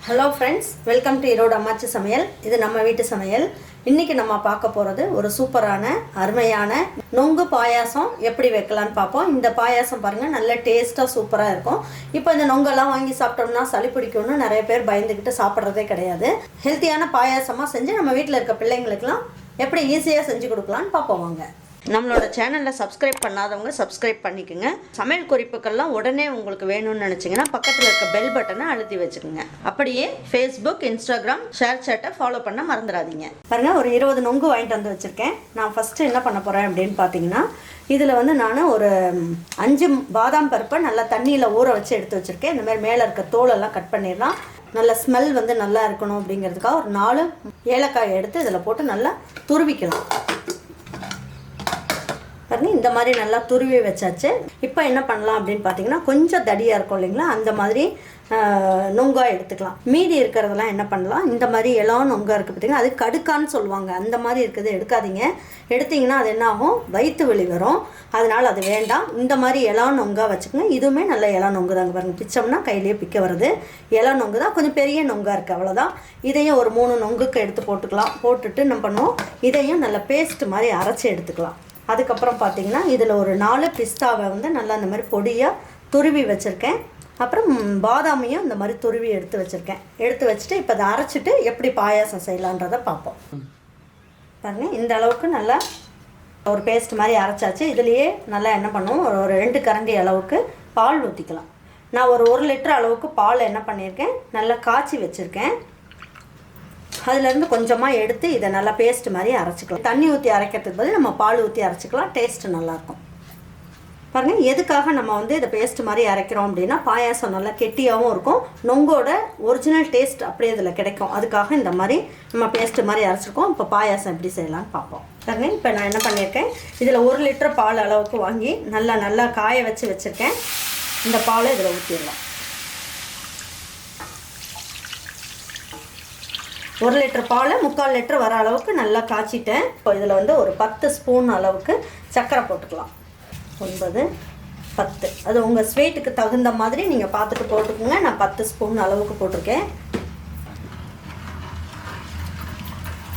Hello friends, welcome to Iroda Ammachi Samayal. இது நம்ம வீட்டு சமையல். இன்னைக்கு நம்ம பார்க்க போறது ஒரு சூப்பரான அருமையான நொங்கு பாயாசம் எப்படி வைக்கலாம்னு பாப்போம். இந்த பாயாசம் பாருங்க நல்ல டேஸ்டா சூப்பரா இருக்கும். இப்போ இந்த நொங்கெல்லாம் வாங்கி சாப்பிட்டோம்னா சளி பிடிக்கும்னு நிறைய பேர் பயந்துக்கிட்டு சாப்பிடுறதே கிடையாது. ஹெல்த்தியான பாயாசமா செஞ்சு நம்ம வீட்ல இருக்க பிள்ளைங்களுக்குலாம் எப்படி ஈஸியா செஞ்சு கொடுக்கலாம்னு பாப்போம் வாங்க. நம்மளோட சேனலில் சப்ஸ்கிரைப் பண்ணாதவங்க சப்ஸ்கிரைப் பண்ணிக்கோங்க. சமையல் குறிப்புக்கள்லாம் உடனே உங்களுக்கு வேணும்னு நினச்சிங்கன்னா பக்கத்தில் இருக்க பெல் பட்டனை அழுத்தி வச்சுக்கோங்க. அப்படியே ஃபேஸ்புக், இன்ஸ்டாகிராம், ஷேர் சேட்டை ஃபாலோ பண்ண மறந்துடாதீங்க. பாருங்கள், ஒரு 20 நொங்கு வாங்கிட்டு வந்து வச்சுருக்கேன். நான் ஃபஸ்ட்டு என்ன பண்ண போகிறேன் அப்படின்னு பார்த்தீங்கன்னா, இதில் வந்து நான் ஒரு 5 பாதாம் பருப்பை நல்லா தண்ணியில் ஊற வச்சு எடுத்து வச்சுருக்கேன். இந்த மாதிரி மேலே இருக்க தோலெல்லாம் கட் பண்ணிடலாம். நல்ல ஸ்மெல் வந்து நல்லா இருக்கணும் அப்படிங்கிறதுக்காக ஒரு 4 ஏலக்காய் எடுத்து இதில் போட்டு நல்லா துருவிக்கலாம். பாருங்க, இந்த மாதிரி நல்லா துருவி வச்சாச்சு. இப்போ என்ன பண்ணலாம் அப்படின்னு பார்த்தீங்கன்னா, கொஞ்சம் தடியாக இருக்கும் இல்லைங்களா, அந்த மாதிரி நொங்காக எடுத்துக்கலாம். மீதி இருக்கிறதெல்லாம் என்ன பண்ணலாம், இந்த மாதிரி எல்லாம் நொங்காக இருக்குது பார்த்தீங்கன்னா, அது கடுக்கான்னு சொல்லுவாங்க. அந்த மாதிரி இருக்குது எடுக்காதீங்க. எடுத்திங்கன்னா அது என்ன ஆகும், வயிற்று வலி வரும். அதனால் அது வேண்டாம். இந்த மாதிரி எல்லாம் நொங்காக வச்சுக்கோங்க. இதுவுமே நல்ல எல்லாம் நொங்கு தாங்க. பாருங்கள், பிச்சோம்னா கையிலேயே பிக்க வருது. எல்லாம் நொங்கு தான், கொஞ்சம் பெரிய நொங்காக இருக்குது, அவ்வளோதான். இதையும் ஒரு 3 நொங்குக்கு எடுத்து போட்டுக்கலாம். போட்டுட்டு என்ன பண்ணுவோம், இதையும் நல்ல பேஸ்ட் மாதிரி அரைச்சி எடுத்துக்கலாம். அதுக்கப்புறம் பார்த்தீங்கன்னா, இதில் ஒரு 4 பிஸ்தாவை வந்து நல்லா இந்த மாதிரி பொடியாக துருவி வச்சுருக்கேன். அப்புறம் பாதாமையும் இந்த மாதிரி துருவி எடுத்து வச்சுருக்கேன். எடுத்து வச்சுட்டு இப்போ அதை அரைச்சிட்டு எப்படி பாயாசம் செய்யலான்றதை பார்ப்போம். பாருங்கள், இந்த அளவுக்கு நல்லா ஒரு பேஸ்ட் மாதிரி அரைச்சாச்சு. இதுலேயே நல்லா என்ன பண்ணுவோம், ஒரு 2 கரண்டி அளவுக்கு பால் ஊற்றிக்கலாம். நான் ஒரு 1 லிட்டர் அளவுக்கு பால் என்ன பண்ணியிருக்கேன், நல்லா காய்ச்சி வச்சுருக்கேன். அதுலேருந்து கொஞ்சமாக எடுத்து இதை நல்லா பேஸ்ட் மாதிரி அரைச்சிக்கலாம். தண்ணி ஊற்றி அரைக்கிறதுக்கு பதில் நம்ம பால் ஊற்றி அரைச்சிக்கலாம். டேஸ்ட்டு நல்லாயிருக்கும். பாருங்கள், எதுக்காக நம்ம வந்து இதை பேஸ்ட் மாதிரி அரைக்கிறோம் அப்படின்னா, பாயாசம் நல்லா கெட்டியாகவும் இருக்கும். நொங்கோட ஒரிஜினல் டேஸ்ட் அப்படியே இதில் கிடைக்கும். அதுக்காக இந்த மாதிரி நம்ம பேஸ்ட் மாதிரி அரைச்சிருக்கோம். இப்போ பாயாசம் எப்படி செய்யலாம்னு பார்ப்போம். பாருங்கள், இப்போ நான் என்ன பண்ணியிருக்கேன், இதில் 1 லிட்டர் பால் அளவுக்கு வாங்கி நல்லா காய வச்சுருக்கேன். இந்த பாலை இதில் ஊற்றிடலாம். 1 லிட்டர் பால் 3/4 லிட்டர் வர அளவுக்கு நல்லா காய்ச்சிட்டேன். இப்போ இதில் வந்து ஒரு 10 ஸ்பூன் அளவுக்கு சர்க்கரை போட்டுக்கலாம். 9, 10, அது உங்கள் ஸ்வீட்டுக்கு தகுந்த மாதிரி நீங்கள் பார்த்துட்டு போட்டுக்கோங்க. நான் 10 ஸ்பூன் அளவுக்கு போட்டிருக்கேன்.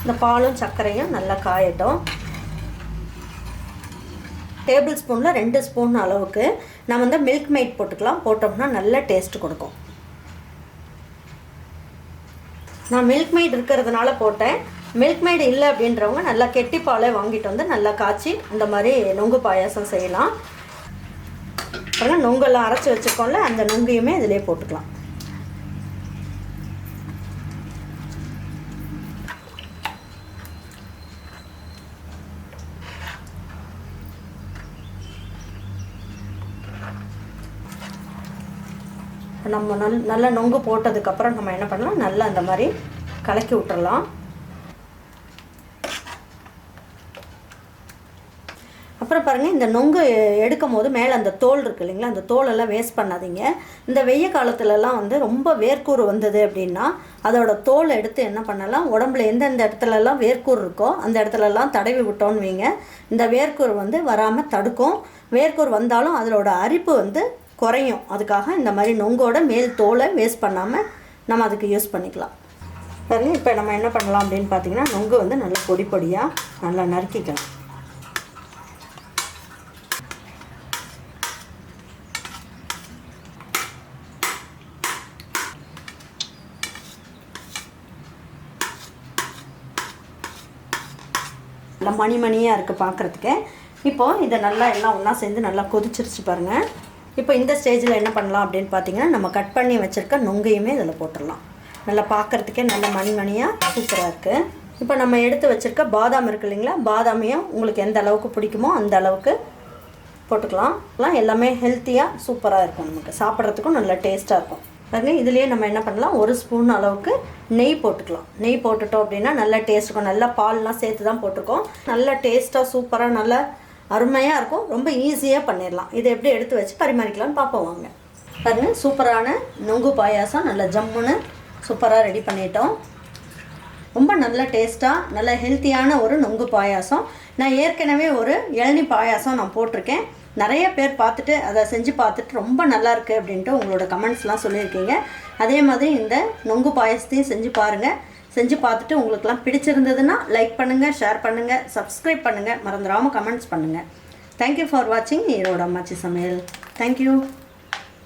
இந்த பாலும் சர்க்கரையும் நல்லா காயட்டும். டேபிள் ஸ்பூனில் 2 ஸ்பூன் அளவுக்கு நம்ம வந்து மில்க் மெய்ட் போட்டுக்கலாம். போட்டோம்னா நல்ல டேஸ்ட் கொடுக்கும். நான் மில்க் மெய்ட் இருக்கிறதுனால போட்டேன். மில்க் மெய்டு இல்லை அப்படின்றவங்க நல்லா கெட்டி பாலை வாங்கிட்டு வந்து நல்லா காய்ச்சி இந்த மாதிரி நொங்கு பாயாசம் செய்யலாம். அப்புறம் நொங்கெல்லாம் அரைச்சி வச்சுக்கோம்ல, அந்த நொங்கையுமே இதிலே போட்டுக்கலாம். நம்ம நல்லா நொங்கு போட்டதுக்கப்புறம் நம்ம என்ன பண்ணலாம், நல்லா அந்த மாதிரி கலக்கி விட்டுறலாம். அப்புறம் பாருங்கள், இந்த நொங்கு எடுக்கும் போது மேலே அந்த தோல் இருக்குது இல்லைங்களா, அந்த தோலெல்லாம் வேஸ்ட் பண்ணாதீங்க. இந்த வெய்ய காலத்துலலாம் வந்து ரொம்ப வேர்க்கூறு வந்தது அப்படின்னா அதோட தோல் எடுத்து என்ன பண்ணலாம், உடம்புல எந்தெந்த இடத்துலலாம் வேர்க்கூறு இருக்கோ அந்த இடத்துலலாம் தடவி விட்டோன்னு வைங்க, இந்த வேர்க்கூறு வந்து வராமல் தடுக்கும். வேர்க்கூறு வந்தாலும் அதோட அரிப்பு வந்து குறையும். அதுக்காக இந்த மாதிரி நொங்கோட மேல் தோலை வேஸ்ட் பண்ணாமல் நம்ம அதுக்கு யூஸ் பண்ணிக்கலாம். பாருங்க, இப்போ நம்ம என்ன பண்ணலாம் அப்படின்னு பார்த்தீங்கன்னா, நொங்கு வந்து நல்லா பொடி பொடியாக நல்லா நறுக்கிக்கலாம். நல்லா மணியாக இருக்குது பார்க்குறதுக்கு. இப்போது இதை நல்லா எல்லாம் ஒன்றா சேர்ந்து நல்லா கொதிச்சிருச்சு பாருங்கள். இப்போ இந்த ஸ்டேஜில் என்ன பண்ணலாம் அப்படின்னு பார்த்தீங்கன்னா, நம்ம கட் பண்ணி வச்சுருக்க நொங்கையுமே இதில் போட்டுடலாம். நல்லா பார்க்குறதுக்கே நல்ல மணியாக சூப்பராக இருக்குது. இப்போ நம்ம எடுத்து வச்சுருக்க பாதாம் இருக்குது இல்லைங்களா, பாதாமையும் உங்களுக்கு எந்த அளவுக்கு பிடிக்குமோ அந்த அளவுக்கு போட்டுக்கலாம். எல்லாமே ஹெல்த்தியாக சூப்பராக இருக்கும். நமக்கு சாப்பிட்றதுக்கும் நல்லா டேஸ்ட்டாக இருக்கும். பாருங்க, இதுலேயே நம்ம என்ன பண்ணலாம், 1 ஸ்பூன் அளவுக்கு நெய் போட்டுக்கலாம். நெய் போட்டுட்டோம் அப்படின்னா நல்லா டேஸ்ட் இருக்கும். நல்லா பால்லாம் சேர்த்து தான் போட்டிருக்கோம். நல்லா டேஸ்ட்டாக சூப்பராக நல்லா அருமையாக இருக்கும். ரொம்ப ஈஸியாக பண்ணிடலாம். இதை எப்படி எடுத்து வச்சு பரிமாறிக்கலாம்னு பார்ப்போம் வாங்க. பாருங்கள், சூப்பரான நொங்கு பாயாசம் நல்லா ஜம்முன்னு சூப்பராக ரெடி பண்ணிட்டோம். ரொம்ப நல்ல டேஸ்ட்டாக நல்ல ஹெல்த்தியான ஒரு நொங்கு பாயாசம். நான் ஏற்கனவே ஒரு இளநீ பாயாசம் நான் போட்டிருக்கேன். நிறைய பேர் பார்த்துட்டு அதை செஞ்சு பார்த்துட்டு ரொம்ப நல்லா இருக்குது அப்படின்ட்டு உங்களோட கமெண்ட்ஸ்லாம் சொல்லியிருக்கீங்க. அதே மாதிரி இந்த நொங்கு பாயசத்தையும் செஞ்சு பாருங்கள். செஞ்சு பார்த்துட்டு உங்களுக்குலாம் பிடிச்சிருந்ததுன்னா லைக் பண்ணுங்கள், ஷேர் பண்ணுங்கள், சப்ஸ்கிரைப் பண்ணுங்கள், மறந்துடாமல் கமெண்ட்ஸ் பண்ணுங்கள். தேங்க்யூ ஃபார் வாட்சிங் ஈரோடு அம்மாச்சி சமையல். தேங்க்யூ.